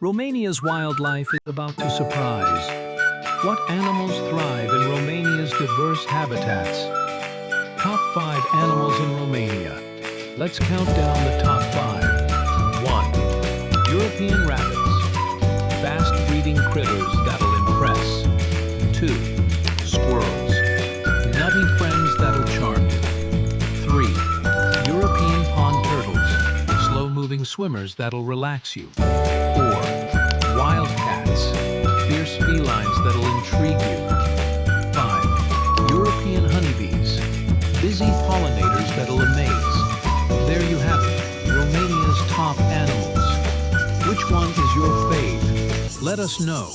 Romania's wildlife is about to surprise. What animals thrive in Romania's diverse habitats? Top 5 animals in Romania. Let's count down the top 5. 1. European rabbits. Fast breeding critters that'll impress. 2. Squirrels. Nutty friends that'll charm you. 3. European pond turtles. Slow-moving swimmers that'll relax you. 4. Wild cats. Fierce felines that'll intrigue you. 5. European honeybees. Busy pollinators that'll amaze. There you have it, Romania's top animals. Which one is your fave? Let us know.